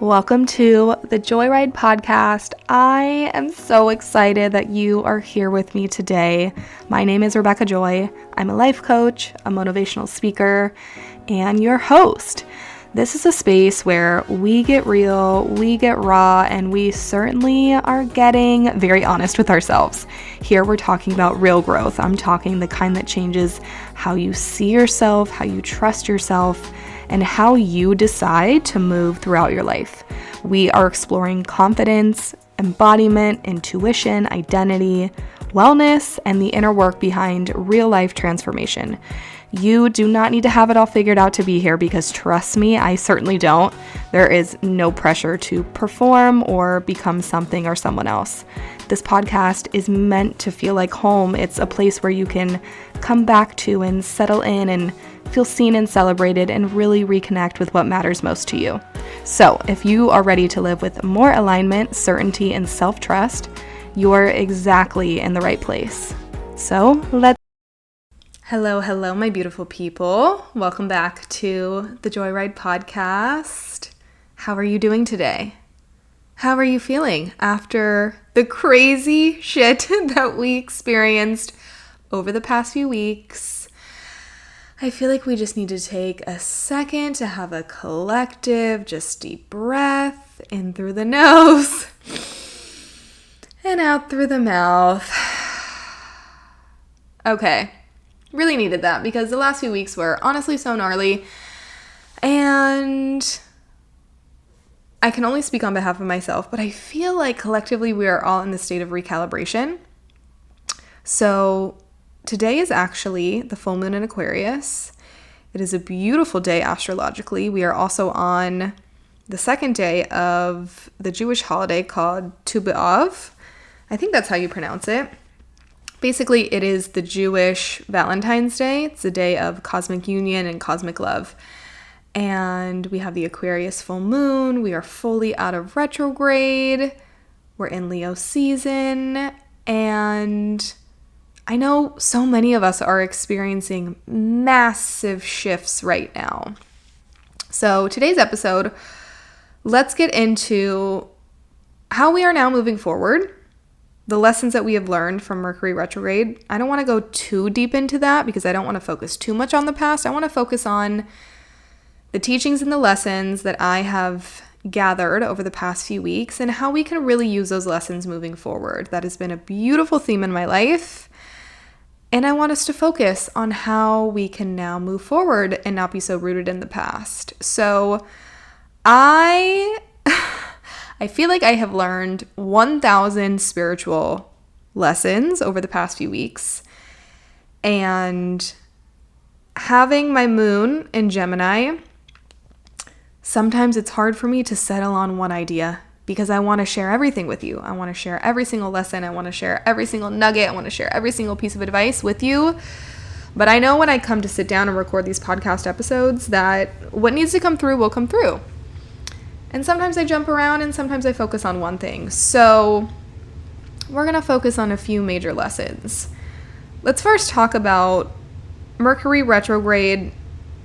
Welcome to the Joyride Podcast. I am so excited that you are here with me today. My name is Rebecca Joy. I'm a life coach, a motivational speaker, and your host. This is a space where we get real, we get raw, and we certainly are getting very honest with ourselves. Here we're talking about real growth. I'm talking the kind that changes how you see yourself, how you trust yourself, and how you decide to move throughout your life. We are exploring confidence, embodiment, intuition, identity, wellness, and the inner work behind real life transformation. You do not need to have it all figured out to be here because trust me, I certainly don't. There is no pressure to perform or become something or someone else. This podcast is meant to feel like home. It's a place where you can come back to and settle in and feel seen and celebrated and really reconnect with what matters most to you. So if you are ready to live with more alignment, certainty, and self-trust, you're exactly in the right place. So Hello, my beautiful people. Welcome back to the Joyride Podcast. How are you doing today? How are you feeling after the crazy shit that we experienced over the past few weeks? I feel like we just need to take a second to have a collective, just deep breath in through the nose and out through the mouth. Okay. Really needed that because the last few weeks were honestly so gnarly, and I can only speak on behalf of myself, but I feel like collectively we are all in the state of recalibration. So today is actually the full moon in Aquarius. It is a beautiful day astrologically. We are also on the second day of the Jewish holiday called Tu B'Av. I think that's how you pronounce it. Basically, it is the Jewish Valentine's Day. It's a day of cosmic union and cosmic love. And we have the Aquarius full moon. We are fully out of retrograde. We're in Leo season. And I know so many of us are experiencing massive shifts right now. So today's episode, let's get into how we are now moving forward. The lessons that we have learned from Mercury retrograde. I don't want to go too deep into that because I don't want to focus too much on the past. I want to focus on the teachings and the lessons that I have gathered over the past few weeks and how we can really use those lessons moving forward. That has been a beautiful theme in my life. And I want us to focus on how we can now move forward and not be so rooted in the past. So I feel like I have learned 1,000 spiritual lessons over the past few weeks. And having my moon in Gemini, sometimes it's hard for me to settle on one idea because I want to share everything with you. I want to share every single lesson. I want to share every single nugget. I want to share every single piece of advice with you. But I know when I come to sit down and record these podcast episodes that what needs to come through will come through. And sometimes I jump around and sometimes I focus on one thing. So we're going to focus on a few major lessons. Let's first talk about Mercury retrograde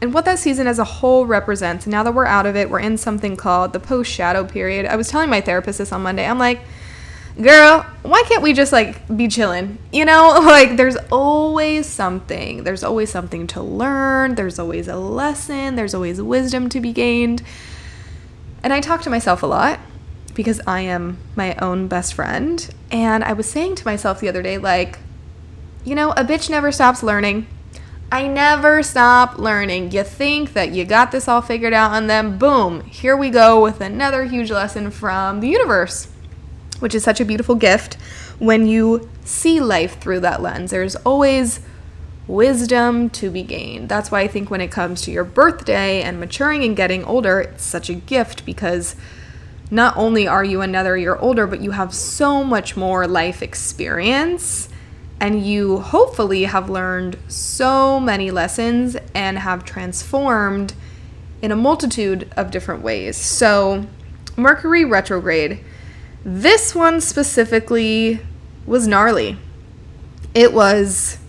and what that season as a whole represents. Now that we're out of it, we're in something called the post-shadow period. I was telling my therapist this on Monday. I'm like, girl, why can't we just be chilling? There's always something. There's always something to learn. There's always a lesson. There's always wisdom to be gained. And I talk to myself a lot because I am my own best friend. And I was saying to myself the other day, a bitch never stops learning. I never stop learning. You think that you got this all figured out and then boom, here we go with another huge lesson from the universe, which is such a beautiful gift when you see life through that lens. There's always wisdom to be gained. That's why I think when it comes to your birthday and maturing and getting older, it's such a gift because not only are you another year older, but you have so much more life experience and you hopefully have learned so many lessons and have transformed in a multitude of different ways. So Mercury retrograde, this one specifically was gnarly. It was,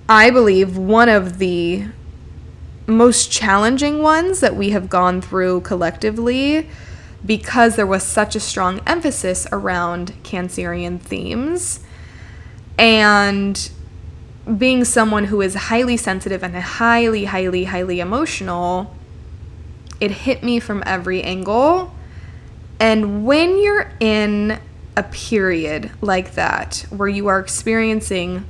I believe, one of the most challenging ones that we have gone through collectively, because there was such a strong emphasis around Cancerian themes. And being someone who is highly sensitive and highly, highly, highly emotional, it hit me from every angle. And when you're in a period like that, where you are experiencing,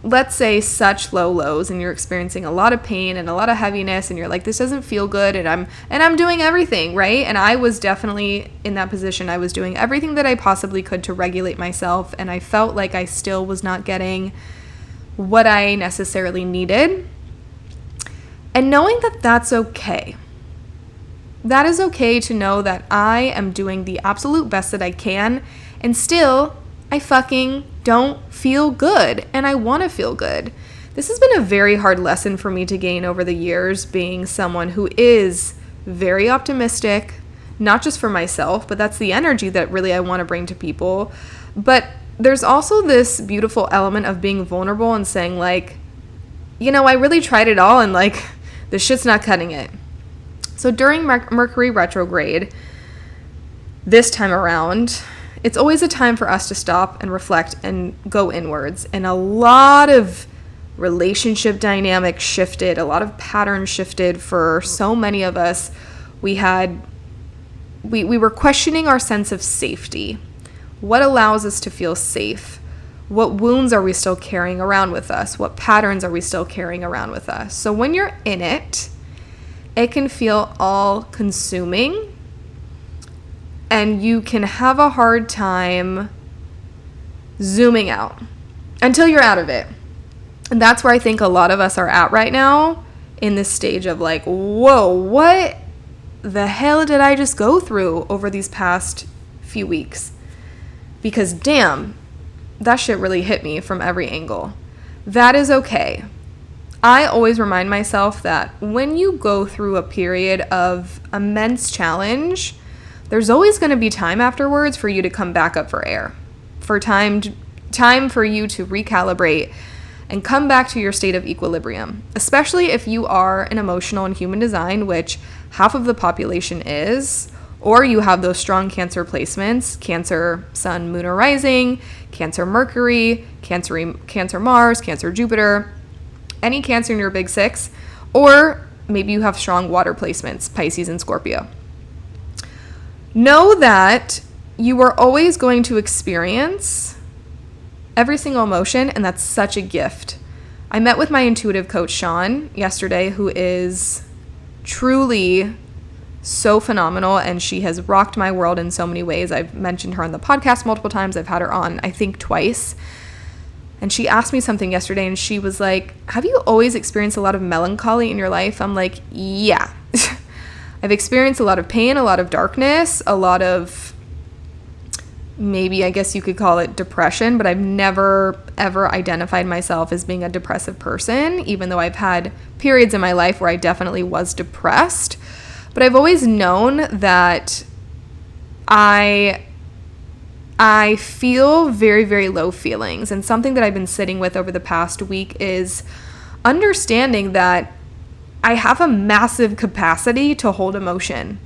let's say, such low lows, and you're experiencing a lot of pain and a lot of heaviness, and you're like, this doesn't feel good, and I'm doing everything, right? And I was definitely in that position. I was doing everything that I possibly could to regulate myself, and I felt like I still was not getting what I necessarily needed. And knowing that that's okay. That is okay to know that I am doing the absolute best that I can, and still I fucking don't feel good, and I want to feel good. This has been a very hard lesson for me to gain over the years, being someone who is very optimistic, not just for myself, but that's the energy that really I want to bring to people. But there's also this beautiful element of being vulnerable and saying, like, you know, I really tried it all, and like, this shit's not cutting it. So during Mercury retrograde, this time around, it's always a time for us to stop and reflect and go inwards. And a lot of relationship dynamics shifted, a lot of patterns shifted for so many of us. We were questioning our sense of safety. What allows us to feel safe? What wounds are we still carrying around with us? What patterns are we still carrying around with us? So when you're in it, it can feel all consuming, and you can have a hard time zooming out until you're out of it. And that's where I think a lot of us are at right now, in this stage of like, whoa, what the hell did I just go through over these past few weeks? Because damn, that shit really hit me from every angle. That is okay. I always remind myself that when you go through a period of immense challenge, there's always going to be time afterwards for you to come back up for air, for time for you to recalibrate and come back to your state of equilibrium, especially if you are an emotional and human design, which half of the population is, or you have those strong Cancer placements, Cancer Sun, Moon, or Rising, Cancer Mercury, Cancer Mars, Cancer Jupiter, any Cancer in your big six, or maybe you have strong water placements, Pisces and Scorpio. Know that you are always going to experience every single emotion, and that's such a gift. I met with my intuitive coach, Sean, yesterday, who is truly so phenomenal, and she has rocked my world in so many ways. I've mentioned her on the podcast multiple times. I've had her on, I think, twice. And she asked me something yesterday, and she was like, have you always experienced a lot of melancholy in your life? I'm like, yeah. I've experienced a lot of pain, a lot of darkness, a lot of, maybe I guess you could call it depression, but I've never, ever identified myself as being a depressive person, even though I've had periods in my life where I definitely was depressed. But I've always known that I feel very, very low feelings. And something that I've been sitting with over the past week is understanding that I have a massive capacity to hold emotion.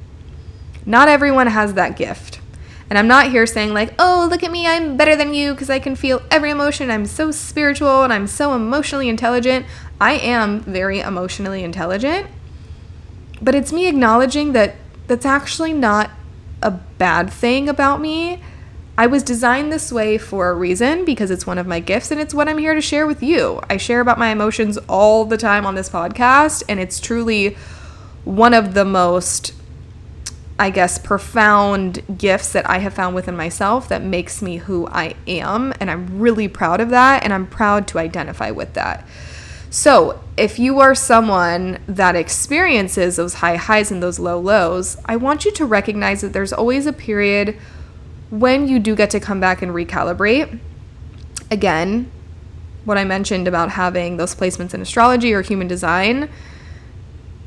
Not everyone has that gift. And I'm not here saying like, oh, look at me, I'm better than you because I can feel every emotion. I'm so spiritual and I'm so emotionally intelligent. I am very emotionally intelligent. But it's me acknowledging that that's actually not a bad thing about me. I was designed this way for a reason, because it's one of my gifts and it's what I'm here to share with you. I share about my emotions all the time on this podcast, and it's truly one of the most, I guess, profound gifts that I have found within myself that makes me who I am, and I'm really proud of that, and I'm proud to identify with that. So if you are someone that experiences those high highs and those low lows, I want you to recognize that there's always a period when you do get to come back and recalibrate. Again, what I mentioned about having those placements in astrology or human design,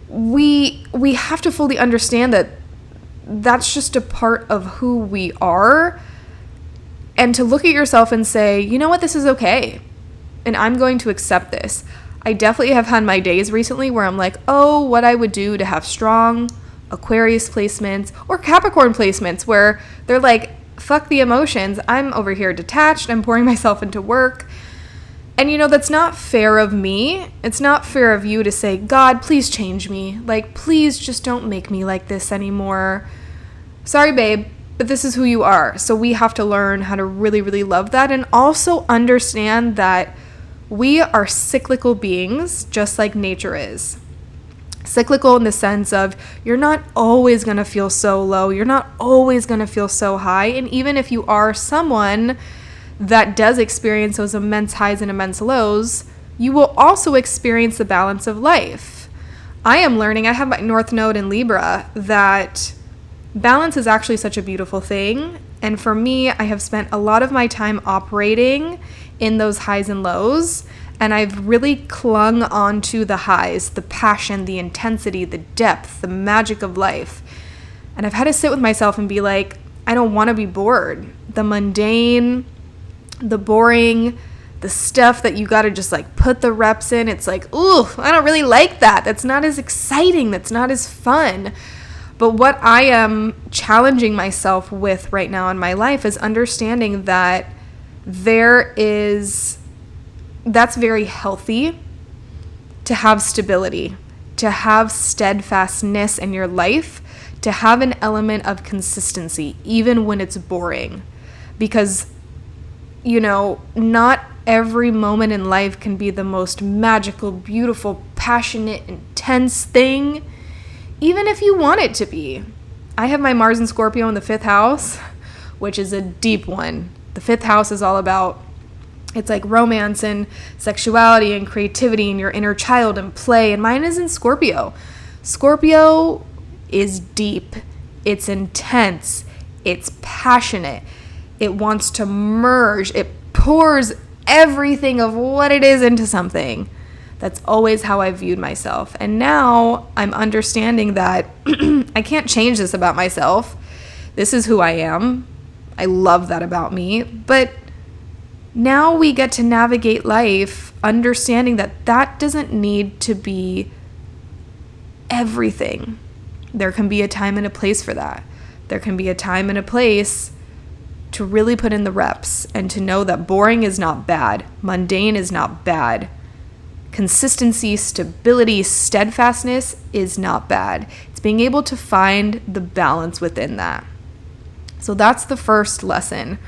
we have to fully understand that that's just a part of who we are, and to look at yourself and say, you know what, this is okay, and I'm going to accept this. I definitely have had my days recently where I'm like, oh, what I would do to have strong Aquarius placements or Capricorn placements where they're like, fuck the emotions. I'm over here detached. I'm pouring myself into work. And that's not fair of me. It's not fair of you to say, God, please change me. Like, please just don't make me like this anymore. Sorry, babe, but this is who you are. So we have to learn how to really, really love that and also understand that we are cyclical beings, just like nature is. Cyclical in the sense of you're not always going to feel so low. You're not always going to feel so high. And even if you are someone that does experience those immense highs and immense lows, you will also experience the balance of life. I am learning, I have my North Node in Libra, that balance is actually such a beautiful thing. And for me, I have spent a lot of my time operating in those highs and lows. And I've really clung onto the highs, the passion, the intensity, the depth, the magic of life. And I've had to sit with myself and be like, I don't want to be bored. The mundane, the boring, the stuff that you got to just like put the reps in. It's like, ooh, I don't really like that. That's not as exciting. That's not as fun. But what I am challenging myself with right now in my life is understanding that that's very healthy to have stability, to have steadfastness in your life, to have an element of consistency, even when it's boring. Because not every moment in life can be the most magical, beautiful, passionate, intense thing, even if you want it to be. I have my Mars and Scorpio in the 5th house, which is a deep one. The 5th house is all about, it's like romance and sexuality and creativity and your inner child and play. And mine is in Scorpio. Scorpio is deep. It's intense. It's passionate. It wants to merge. It pours everything of what it is into something. That's always how I viewed myself. And now I'm understanding that I can't change this about myself. This is who I am. I love that about me. But now we get to navigate life understanding that that doesn't need to be everything. There can be a time and a place for that. There can be a time and a place to really put in the reps and to know that boring is not bad. Mundane is not bad. Consistency, stability, steadfastness is not bad. It's being able to find the balance within that. So that's the first lesson.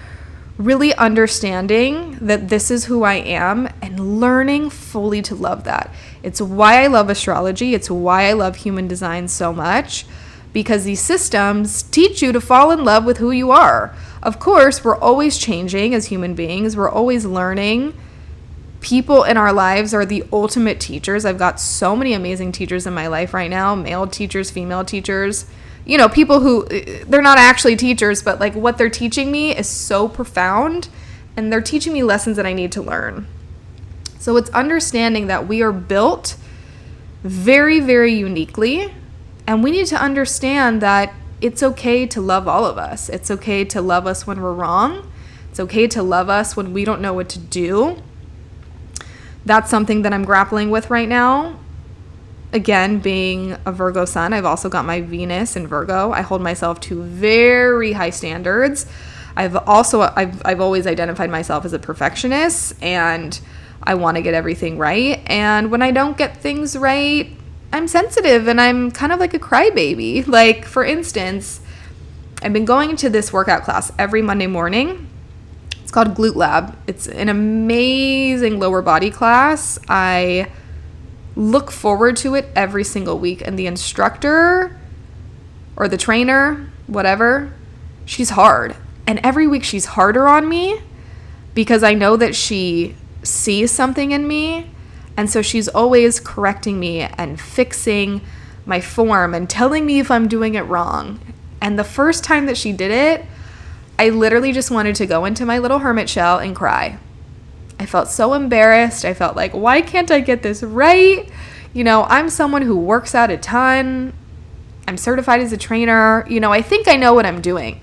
Really understanding that this is who I am and learning fully to love that. It's why I love astrology. It's why I love human design so much, because these systems teach you to fall in love with who you are. Of course, we're always changing as human beings. We're always learning. People in our lives are the ultimate teachers. I've got so many amazing teachers in my life right now, male teachers, female teachers. People who, they're not actually teachers, but like what they're teaching me is so profound, and they're teaching me lessons that I need to learn. So it's understanding that we are built very, very uniquely, and we need to understand that it's okay to love all of us. It's okay to love us when we're wrong. It's okay to love us when we don't know what to do. That's something that I'm grappling with right now. Again, being a Virgo sun, I've also got my Venus in Virgo. I hold myself to very high standards. I've always identified myself as a perfectionist, and I want to get everything right. And when I don't get things right, I'm sensitive and I'm kind of like a crybaby. Like, for instance, I've been going to this workout class every Monday morning. It's called Glute Lab. It's an amazing lower body class. I look forward to it every single week. And the instructor or the trainer, whatever, she's hard. And every week she's harder on me because I know that she sees something in me. And so she's always correcting me and fixing my form and telling me if I'm doing it wrong. And the first time that she did it, I literally just wanted to go into my little hermit shell and cry. I felt so embarrassed. I felt like, why can't I get this right? I'm someone who works out a ton. I'm certified as a trainer. I think I know what I'm doing.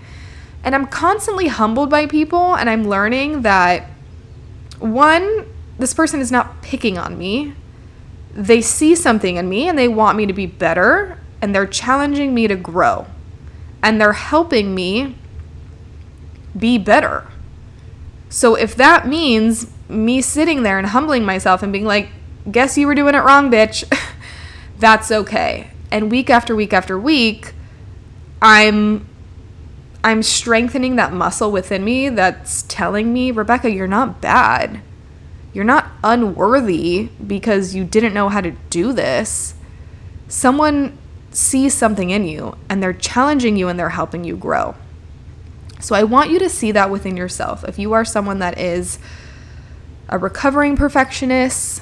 And I'm constantly humbled by people, and I'm learning that, one, this person is not picking on me. they see something in me and they want me to be better, and they're challenging me to grow, and they're helping me be better. So if that means me sitting there and humbling myself and being like, guess you were doing it wrong, bitch, that's okay. And week after week after week, I'm strengthening that muscle within me that's telling me, Rebecca, you're not bad. You're not unworthy because you didn't know how to do this. Someone sees something in you and they're challenging you and they're helping you grow. So I want you to see that within yourself. If you are someone that is a recovering perfectionist,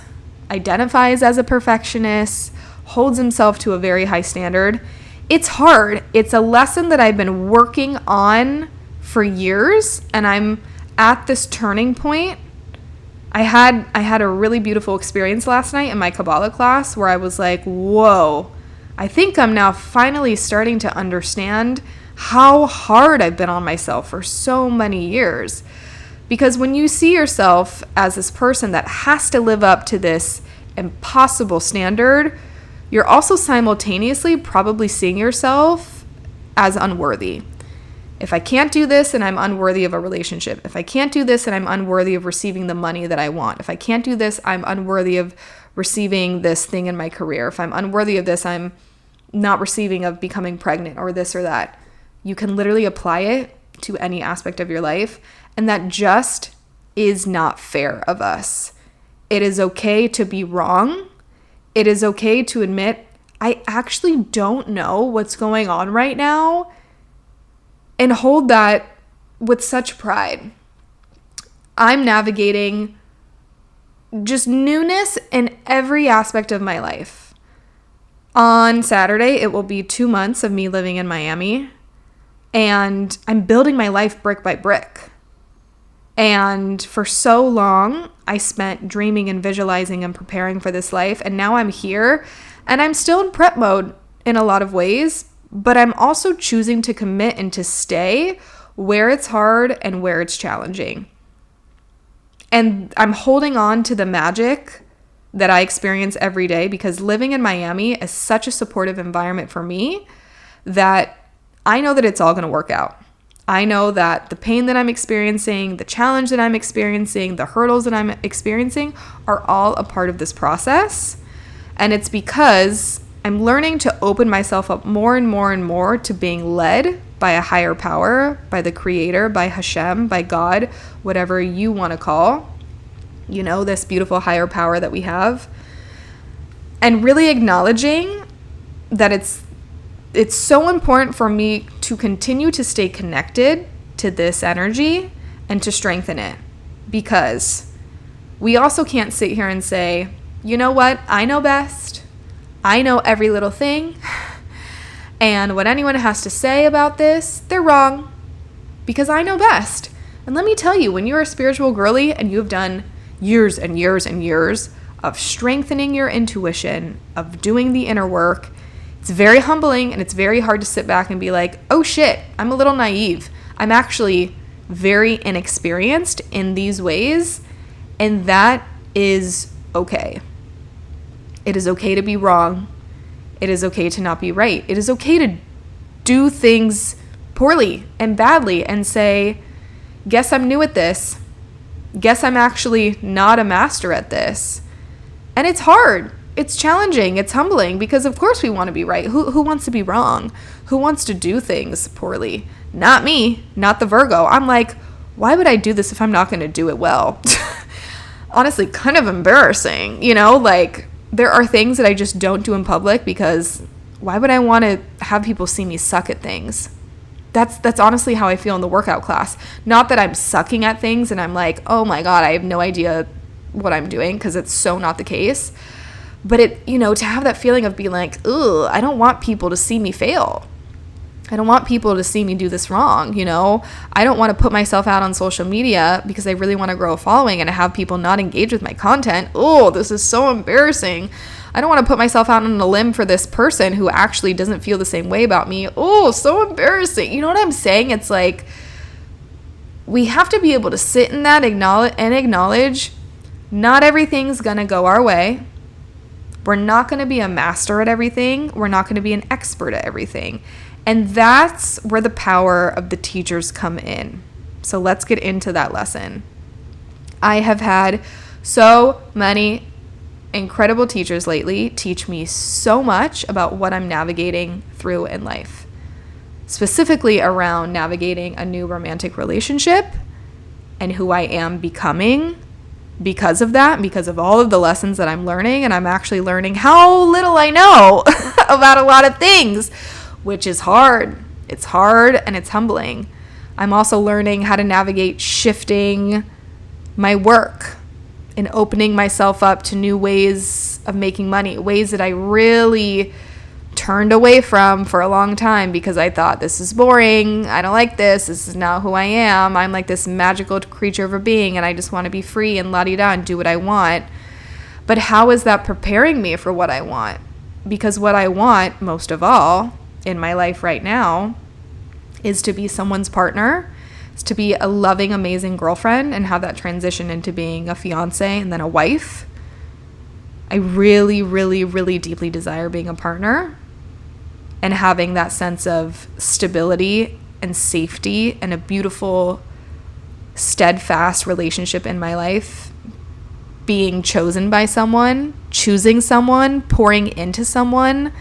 identifies as a perfectionist, holds himself to a very high standard, it's hard. It's a lesson that I've been working on for years, and I'm at this turning point. I had a really beautiful experience last night in my Kabbalah class where I was like, whoa, I think I'm now finally starting to understand how hard I've been on myself for so many years. Because when you see yourself as this person that has to live up to this impossible standard, you're also simultaneously probably seeing yourself as unworthy. If I can't do this, then I'm unworthy of a relationship. If I can't do this, then I'm unworthy of receiving the money that I want. If I can't do this, I'm unworthy of receiving this thing in my career. If I'm unworthy of this, I'm not receiving of becoming pregnant or this or that. You can literally apply it to any aspect of your life, and that just is not fair of us. It is okay to be wrong. It is okay to admit, I actually don't know what's going on right now, and hold that with such pride. I'm navigating just newness in every aspect of my life. On Saturday, it will be 2 months of me living in Miami, and I'm building my life brick by brick. And for so long, I spent dreaming and visualizing and preparing for this life. And now I'm here, and I'm still in prep mode in a lot of ways, but I'm also choosing to commit and to stay where it's hard and where it's challenging. And I'm holding on to the magic that I experience every day, because living in Miami is such a supportive environment for me that I know that it's all going to work out. I know that the pain that I'm experiencing, the challenge that I'm experiencing, the hurdles that I'm experiencing are all a part of this process. And it's because I'm learning to open myself up more and more and more to being led by a higher power, by the Creator, by Hashem, by God, whatever you want to call, this beautiful higher power that we have. And really acknowledging that it's so important for me to continue to stay connected to this energy and to strengthen it, because we also can't sit here and say, you know what, I know best. I know every little thing. And what anyone has to say about this, they're wrong, because I know best. And let me tell you, when you're a spiritual girly and you have done years and years and years of strengthening your intuition, of doing the inner work, it's very humbling, and it's very hard to sit back and be like, oh shit, I'm a little naive. I'm actually very inexperienced in these ways, and that is okay. It is okay to be wrong. It is okay to not be right. It is okay to do things poorly and badly and say, guess I'm new at this. Guess I'm actually not a master at this. And it's hard. It's challenging. It's humbling, because of course we want to be right. Who wants to be wrong? Who wants to do things poorly? Not me, not the Virgo. I'm like, why would I do this if I'm not going to do it well? Honestly, kind of embarrassing, like there are things that I just don't do in public, because why would I want to have people see me suck at things? That's honestly how I feel in the workout class. Not that I'm sucking at things and I'm like, oh my God, I have no idea what I'm doing, because it's so not the case. But to have that feeling of being like, ugh, I don't want people to see me fail. I don't want people to see me do this wrong, I don't want to put myself out on social media because I really want to grow a following and have people not engage with my content. Oh, this is so embarrassing. I don't want to put myself out on a limb for this person who actually doesn't feel the same way about me. Oh, so embarrassing. You know what I'm saying? It's like, we have to be able to sit in that, acknowledge not everything's going to go our way. We're not going to be a master at everything. We're not going to be an expert at everything. And that's where the power of the teachers come in. So let's get into that lesson. I have had so many incredible teachers lately teach me so much about what I'm navigating through in life, specifically around navigating a new romantic relationship and who I am becoming because of that, because of all of the lessons that I'm learning. And I'm actually learning how little I know about a lot of things, which is hard. It's hard and it's humbling. I'm also learning how to navigate shifting my work and opening myself up to new ways of making money, ways that I really turned away from for a long time because I thought, this is boring. I don't like this. This is not who I am. I'm like this magical creature of a being, and I just want to be free and la-di-da and do what I want. But how is that preparing me for what I want? Because what I want most of all in my life right now is to be someone's partner, is to be a loving, amazing girlfriend and have that transition into being a fiance and then a wife. I really, really, really deeply desire being a partner and having that sense of stability and safety and a beautiful, steadfast relationship in my life. Being chosen by someone, choosing someone, pouring into someone,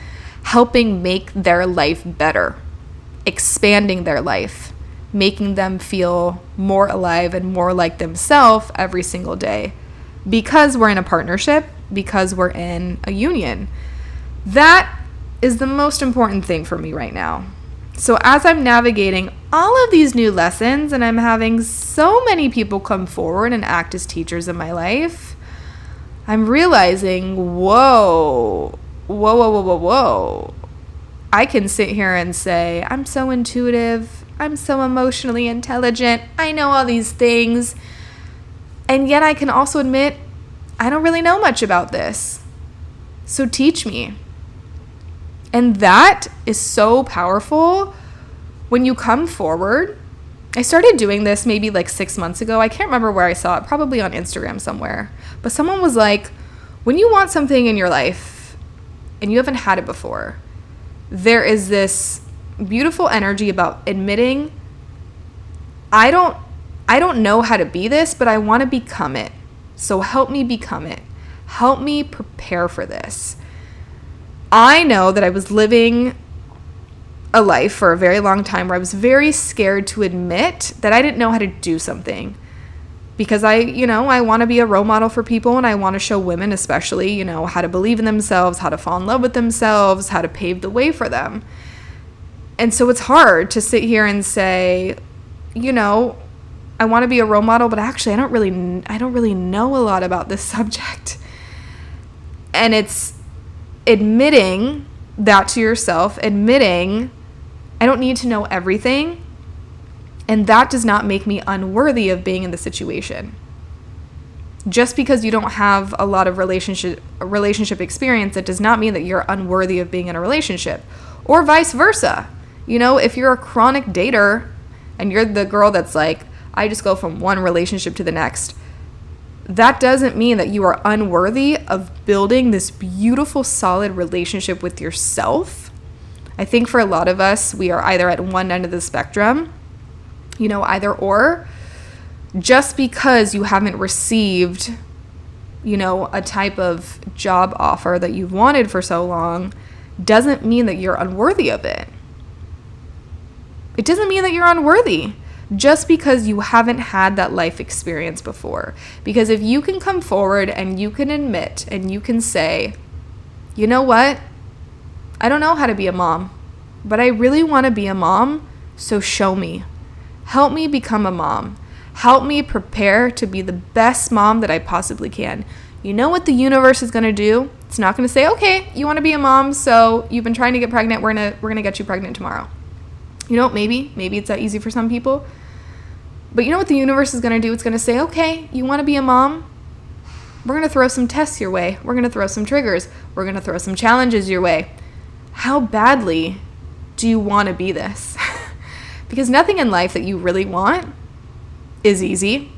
helping make their life better, expanding their life, making them feel more alive and more like themselves every single day. Because we're in a partnership, because we're in a union. That is the most important thing for me right now. So as I'm navigating all of these new lessons and I'm having so many people come forward and act as teachers in my life, I'm realizing, whoa. I can sit here and say, I'm so intuitive, I'm so emotionally intelligent, I know all these things, and yet I can also admit, I don't really know much about this. So teach me. And that is so powerful when you come forward. I started doing this maybe like 6 months ago. I can't remember where I saw it, probably on Instagram somewhere. But someone was like, when you want something in your life and you haven't had it before, there is this beautiful energy about admitting, I don't know how to be this, but I want to become it. So help me become it. Help me prepare for this. I know that I was living a life for a very long time where I was very scared to admit that I didn't know how to do something. Because I want to be a role model for people, and I want to show women especially, how to believe in themselves, how to fall in love with themselves, how to pave the way for them. And so it's hard to sit here and say, I want to be a role model, but actually I don't really know a lot about this subject. And it's admitting that to yourself, admitting I don't need to know everything, and that does not make me unworthy of being in the situation. Just because you don't have a lot of relationship experience, it does not mean that you're unworthy of being in a relationship, or vice versa. If you're a chronic dater and you're the girl that's like, I just go from one relationship to the next, that doesn't mean that you are unworthy of building this beautiful, solid relationship with yourself. I think for a lot of us, we are either at one end of the spectrum, either or. Just because you haven't received, a type of job offer that you've wanted for so long doesn't mean that you're unworthy of it. It doesn't mean that you're unworthy. Just because you haven't had that life experience before. Because if you can come forward and you can admit and you can say, you know what? I don't know how to be a mom, but I really want to be a mom, so show me. Help me become a mom. Help me prepare to be the best mom that I possibly can. You know what the universe is going to do? It's not going to say, okay, you want to be a mom, so you've been trying to get pregnant, we're going to get you pregnant tomorrow. Maybe it's that easy for some people. But you know what the universe is going to do? It's going to say, okay, you want to be a mom? We're going to throw some tests your way. We're going to throw some triggers. We're going to throw some challenges your way. How badly do you want to be this? Because nothing in life that you really want is easy.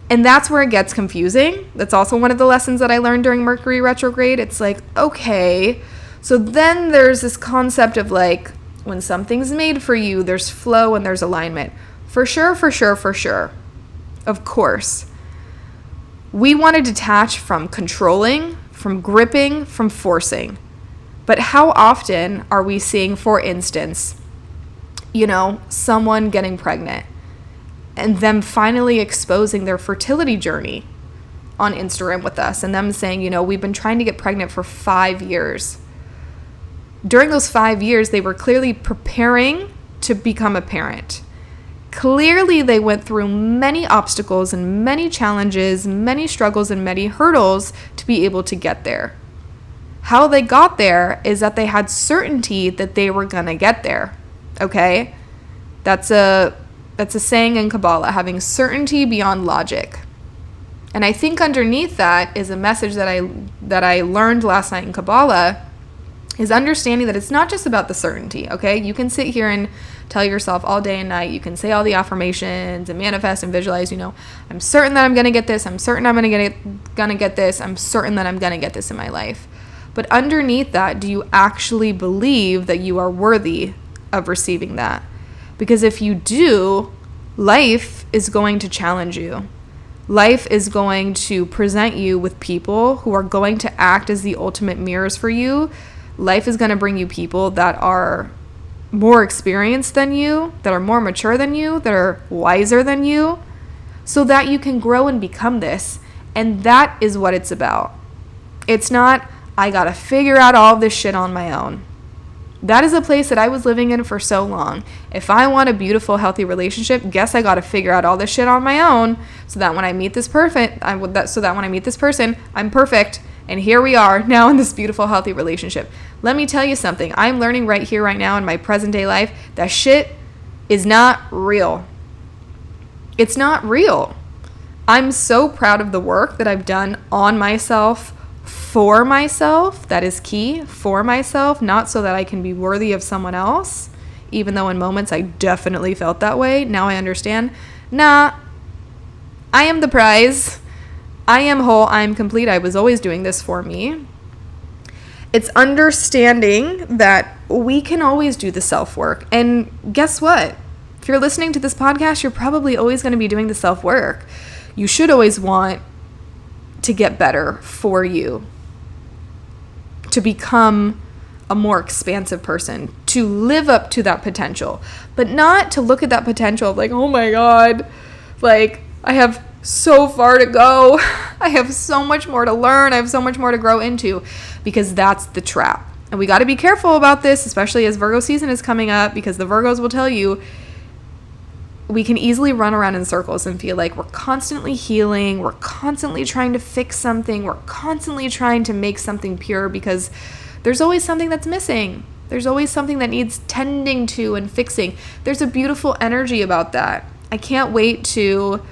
And that's where it gets confusing. That's also one of the lessons that I learned during Mercury retrograde. It's like, okay, so then there's this concept of like, when something's made for you, there's flow and there's alignment. For sure, for sure, for sure. Of course. We want to detach from controlling, from gripping, from forcing. But how often are we seeing, for instance, someone getting pregnant and them finally exposing their fertility journey on Instagram with us, and them saying, we've been trying to get pregnant for 5 years. During those 5 years, they were clearly preparing to become a parent. Clearly, they went through many obstacles and many challenges, many struggles and many hurdles to be able to get there. How they got there is that they had certainty that they were going to get there. Okay? That's a saying in Kabbalah, having certainty beyond logic. And I think underneath that is a message that I learned last night in Kabbalah, is understanding that it's not just about the certainty, okay? You can sit here and tell yourself all day and night, you can say all the affirmations and manifest and visualize, I'm certain that I'm going to get this, I'm certain I'm going to get this, I'm certain that I'm going to get this in my life. But underneath that, do you actually believe that you are worthy of receiving that? Because if you do, life is going to challenge you. Life is going to present you with people who are going to act as the ultimate mirrors for you. Life is going to bring you people that are more experienced than you, that are more mature than you, that are wiser than you, so that you can grow and become this. And that is what it's about. It's not, I got to figure out all of this shit on my own. That is a place that I was living in for so long. If I want a beautiful, healthy relationship, guess I got to figure out all this shit on my own, so that when I meet this person, I'm perfect. And here we are now in this beautiful, healthy relationship. Let me tell you something. I'm learning right here, right now in my present day life, that shit is not real. It's not real. I'm so proud of the work that I've done on myself, for myself. That is key, for myself, not so that I can be worthy of someone else, even though in moments I definitely felt that way. Now I understand. Nah, I am the prize. I am whole. I am complete. I was always doing this for me. It's understanding that we can always do the self-work. And guess what? If you're listening to this podcast, you're probably always going to be doing the self-work. You should always want to get better for you, to become a more expansive person, to live up to that potential, but not to look at that potential of like, oh my God, like I have so far to go. I have so much more to learn. I have so much more to grow into, because that's the trap. And we got to be careful about this, especially as Virgo season is coming up, because the Virgos will tell you we can easily run around in circles and feel like we're constantly healing. We're constantly trying to fix something. We're constantly trying to make something pure, because there's always something that's missing. There's always something that needs tending to and fixing. There's a beautiful energy about that. I can't wait to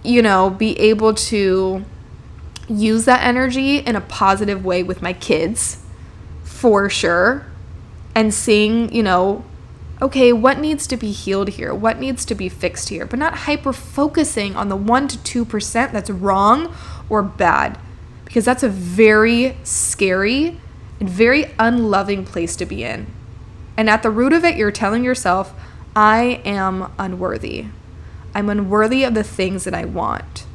be able to use that energy in a positive way with my kids, for sure. And seeing, okay, what needs to be healed here? What needs to be fixed here? But not hyper-focusing on the 1% to 2% that's wrong or bad, because that's a very scary and very unloving place to be in. And at the root of it, you're telling yourself, I am unworthy. I'm unworthy of the things that I want.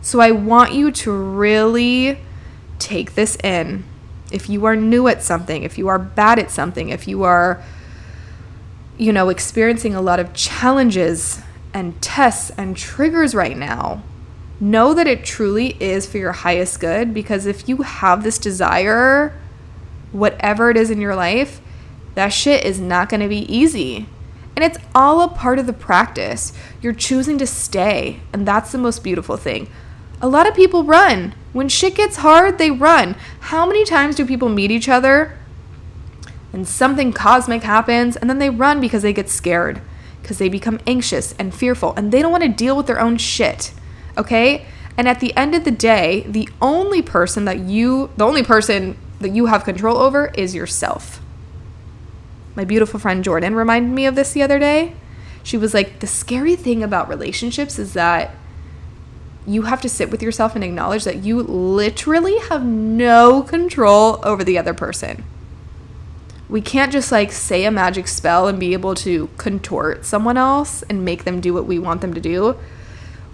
So I want you to really take this in. If you are new at something, if you are bad at something, if you are, experiencing a lot of challenges and tests and triggers right now, know that it truly is for your highest good, because if you have this desire, whatever it is in your life, that shit is not going to be easy. And it's all a part of the practice. You're choosing to stay, and that's the most beautiful thing. A lot of people run. When shit gets hard, they run. How many times do people meet each other and something cosmic happens, and then they run because they get scared, because they become anxious and fearful, and they don't want to deal with their own shit, okay? And at the end of the day, the only person that you have control over is yourself. My beautiful friend Jordan reminded me of this the other day. She was like, the scary thing about relationships is that you have to sit with yourself and acknowledge that you literally have no control over the other person. We can't just like say a magic spell and be able to contort someone else and make them do what we want them to do.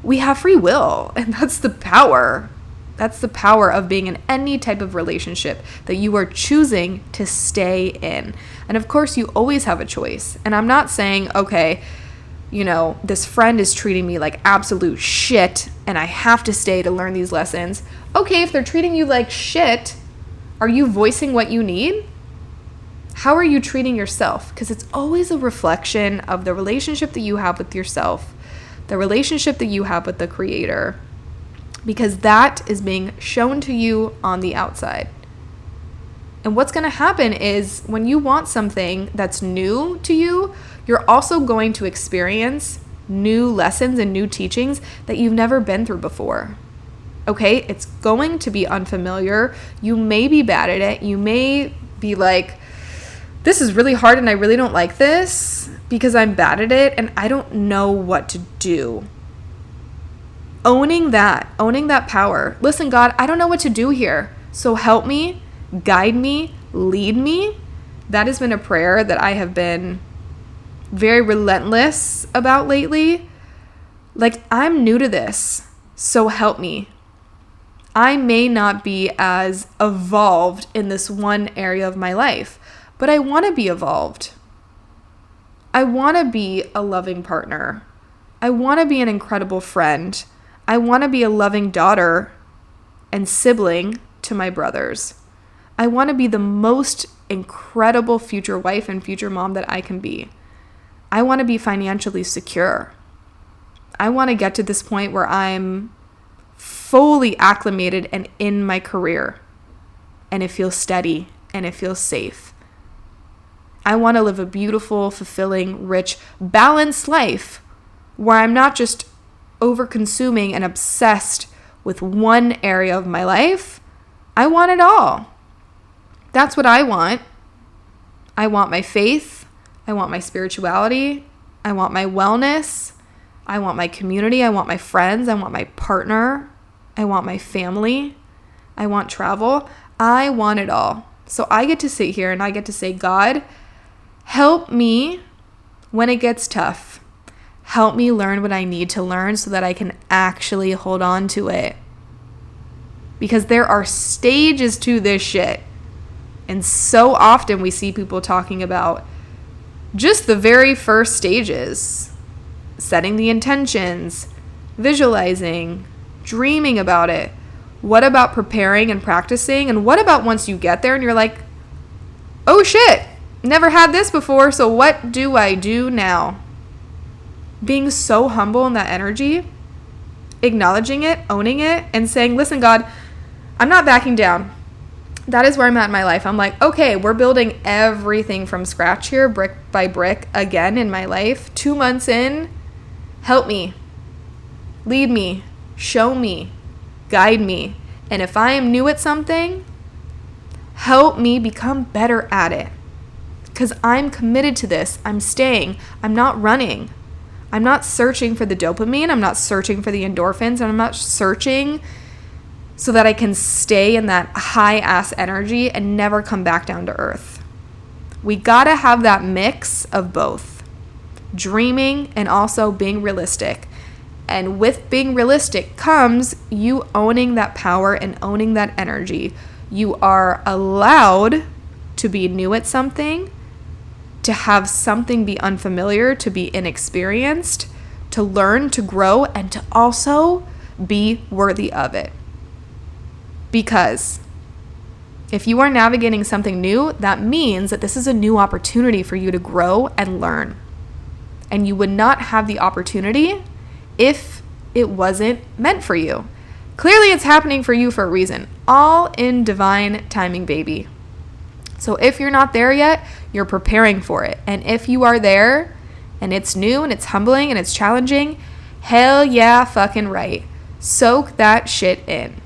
We have free will, and that's the power. That's the power of being in any type of relationship that you are choosing to stay in. And of course, you always have a choice. And I'm not saying, okay, you know, this friend is treating me like absolute shit and I have to stay to learn these lessons. Okay, if they're treating you like shit, are you voicing what you need? How are you treating yourself? Because it's always a reflection of the relationship that you have with yourself, the relationship that you have with the Creator, because that is being shown to you on the outside. And what's going to happen is when you want something that's new to you, you're also going to experience new lessons and new teachings that you've never been through before. Okay? It's going to be unfamiliar. You may be bad at it. You may be like, this is really hard and I really don't like this because I'm bad at it and I don't know what to do. Owning that power. Listen, God, I don't know what to do here. So help me, guide me, lead me. That has been a prayer that I have been very relentless about lately. Like, I'm new to this, so help me. I may not be as evolved in this one area of my life, but I want to be evolved. I want to be a loving partner. I want to be an incredible friend. I want to be a loving daughter and sibling to my brothers. I want to be the most incredible future wife and future mom that I can be. I want to be financially secure. I want to get to this point where I'm fully acclimated and in my career, and it feels steady and it feels safe. I want to live a beautiful, fulfilling, rich, balanced life where I'm not just over-consuming and obsessed with one area of my life. I want it all. That's what I want. I want my faith. I want my spirituality. I want my wellness. I want my community. I want my friends. I want my partner. I want my family. I want travel. I want it all. So I get to sit here and I get to say, God, help me when it gets tough. Help me learn what I need to learn so that I can actually hold on to it. Because there are stages to this shit. And so often we see people talking about just the very first stages. Setting the intentions, visualizing, dreaming about it. What about preparing and practicing? And what about once you get there and you're like, oh shit, never had this before, so what do I do now? Being so humble in that energy, acknowledging it, owning it, and saying, listen, God, I'm not backing down. That is where I'm at in my life. I'm like, okay, we're building everything from scratch here, brick by brick, again in my life. 2 months in, help me, lead me, show me, guide me. And if I am new at something, help me become better at it. Because I'm committed to this. I'm staying. I'm not running. I'm not searching for the dopamine. I'm not searching for the endorphins. And I'm not searching so that I can stay in that high-ass energy and never come back down to earth. We gotta have that mix of both. Dreaming and also being realistic. And with being realistic comes you owning that power and owning that energy. You are allowed to be new at something, to have something be unfamiliar, to be inexperienced, to learn, to grow, and to also be worthy of it. Because if you are navigating something new, that means that this is a new opportunity for you to grow and learn. And you would not have the opportunity if it wasn't meant for you. Clearly, it's happening for you for a reason. All in divine timing, baby. So if you're not there yet, you're preparing for it. And if you are there and it's new and it's humbling and it's challenging, hell yeah, fucking right. Soak that shit in.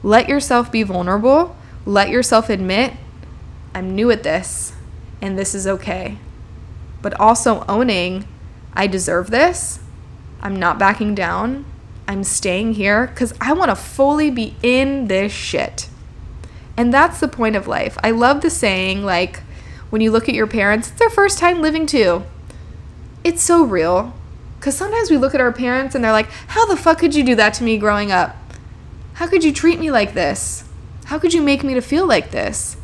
Let yourself be vulnerable. Let yourself admit, I'm new at this and this is okay. But also owning, I deserve this. I'm not backing down. I'm staying here because I want to fully be in this shit. And that's the point of life. I love the saying, like, when you look at your parents, it's their first time living too. It's so real. Because sometimes we look at our parents and they're like, how the fuck could you do that to me growing up? How could you treat me like this? How could you make me to feel like this?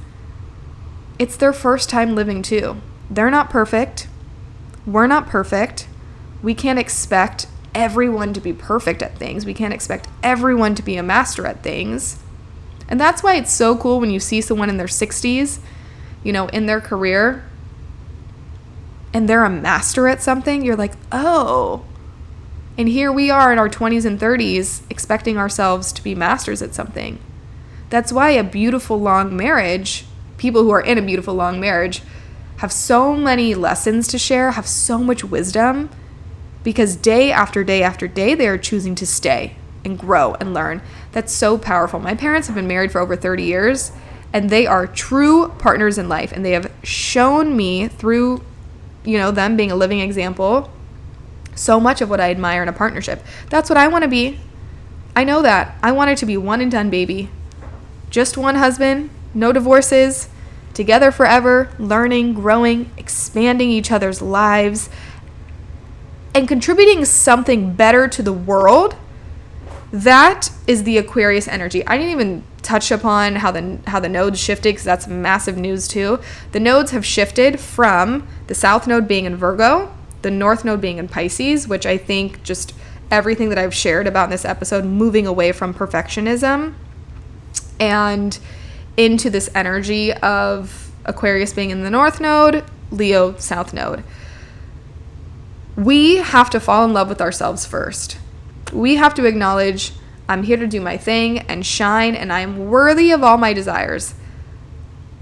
It's their first time living too. They're not perfect. We're not perfect. We can't expect everyone to be perfect at things. We can't expect everyone to be a master at things. And that's why it's so cool when you see someone in their 60s, in their career, and they're a master at something. You're like, oh. And here we are in our 20s and 30s expecting ourselves to be masters at something. That's why a beautiful long marriage, people who are in a beautiful long marriage, have so many lessons to share, have so much wisdom, because day after day after day, they are choosing to stay and grow and learn. That's so powerful. My parents have been married for over 30 years, and they are true partners in life, and they have shown me through, them being a living example, so much of what I admire in a partnership. That's what I want to be. I know that. I want it to be one and done, baby. Just one husband, no divorces, together forever, learning, growing, expanding each other's lives, and contributing something better to the world. That is the Aquarius energy. I didn't even touch upon how the nodes shifted, because that's massive news too. The nodes have shifted from the south node being in Virgo, the north node being in Pisces, which I think just everything that I've shared about in this episode, moving away from perfectionism and into this energy of Aquarius being in the north node, Leo south node. We have to fall in love with ourselves first. We have to acknowledge, I'm here to do my thing and shine, and I am worthy of all my desires.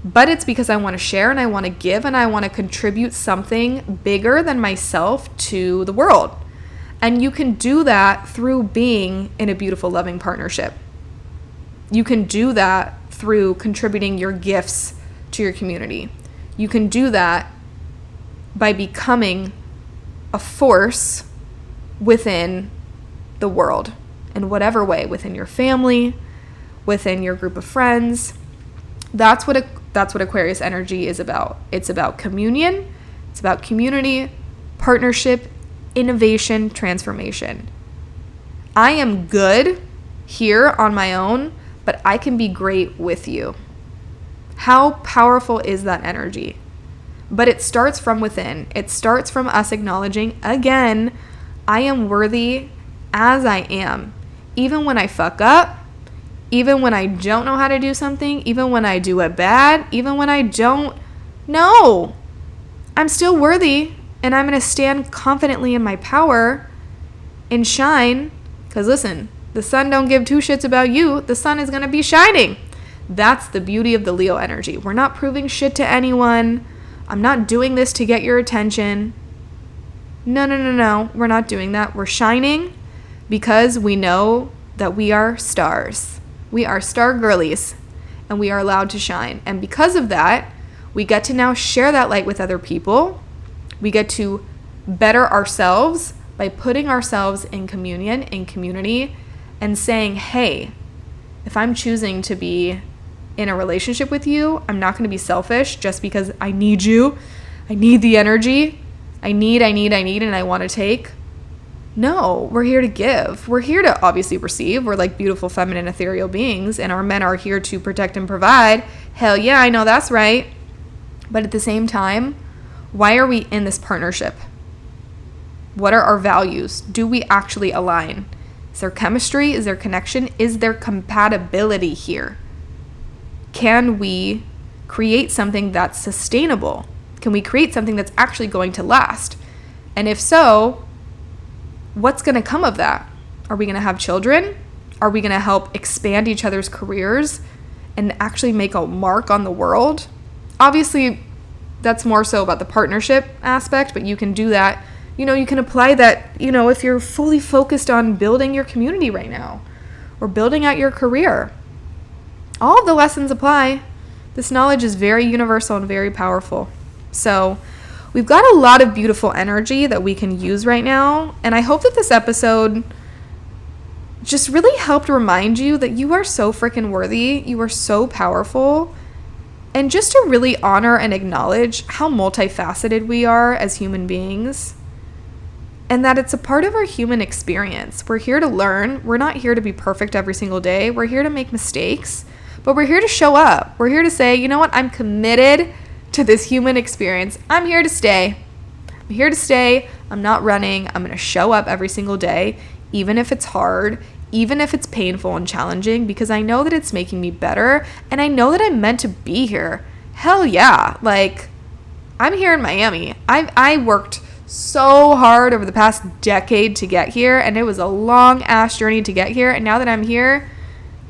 But it's because I want to share, and I want to give, and I want to contribute something bigger than myself to the world. And you can do that through being in a beautiful, loving partnership. You can do that through contributing your gifts to your community. You can do that by becoming a force within the world, in whatever way, within your family, within your group of friends. That's what Aquarius energy is about. It's about communion. It's about community, partnership, innovation, transformation. I am good here on my own, but I can be great with you. How powerful is that energy? But it starts from within. It starts from us acknowledging, again, I am worthy as I am. Even when I fuck up, even when I don't know how to do something, even when I do it bad, even when I don't know, I'm still worthy, and I'm going to stand confidently in my power and shine. Because listen, the sun don't give two shits about you. The sun is going to be shining. That's the beauty of the Leo energy. We're not proving shit to anyone. I'm not doing this to get your attention. No. We're not doing that. We're shining because we know that we are stars. We are star girlies, and we are allowed to shine. And because of that, we get to now share that light with other people. We get to better ourselves by putting ourselves in communion, in community, and saying, hey, if I'm choosing to be in a relationship with you, I'm not going to be selfish just because I need you. I need the energy. I need, and I want to take. No, we're here to give. We're here to obviously receive. We're like beautiful, feminine, ethereal beings, and our men are here to protect and provide. Hell yeah, I know that's right. But at the same time, why are we in this partnership? What are our values? Do we actually align? Is there chemistry? Is there connection? Is there compatibility here? Can we create something that's sustainable? Can we create something that's actually going to last? And if so, what's going to come of that? Are we going to have children? Are we going to help expand each other's careers and actually make a mark on the world? Obviously, that's more so about the partnership aspect, but you can do that. You can apply that, if you're fully focused on building your community right now or building out your career. All of the lessons apply. This knowledge is very universal and very powerful. So we've got a lot of beautiful energy that we can use right now. And I hope that this episode just really helped remind you that you are so freaking worthy. You are so powerful. And just to really honor and acknowledge how multifaceted we are as human beings. And that it's a part of our human experience. We're here to learn. We're not here to be perfect every single day. We're here to make mistakes. But we're here to show up. We're here to say, you know what? I'm committed to this human experience. I'm here to stay. I'm here to stay. I'm not running. I'm going to show up every single day, even if it's hard, even if it's painful and challenging, because I know that it's making me better, and I know that I'm meant to be here. Hell yeah. Like, I'm here in Miami. I worked so hard over the past decade to get here, and it was a long ass journey to get here. And now that I'm here,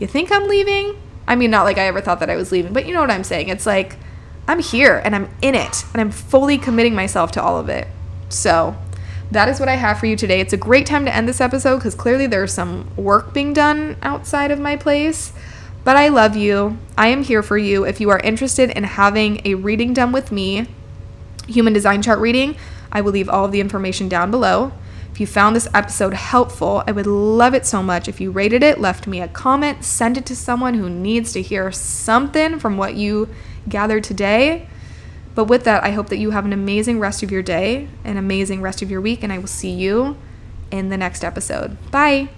you think I'm leaving? I mean, not like I ever thought that I was leaving, but you know what I'm saying. It's like, I'm here and I'm in it and I'm fully committing myself to all of it. So that is what I have for you today. It's a great time to end this episode because clearly there's some work being done outside of my place. But I love you. I am here for you. If you are interested in having a reading done with me, human design chart reading, I will leave all of the information down below. If you found this episode helpful, I would love it so much if you rated it, left me a comment, send it to someone who needs to hear something from what you gathered today. But with that, I hope that you have an amazing rest of your day, an amazing rest of your week, and I will see you in the next episode. Bye.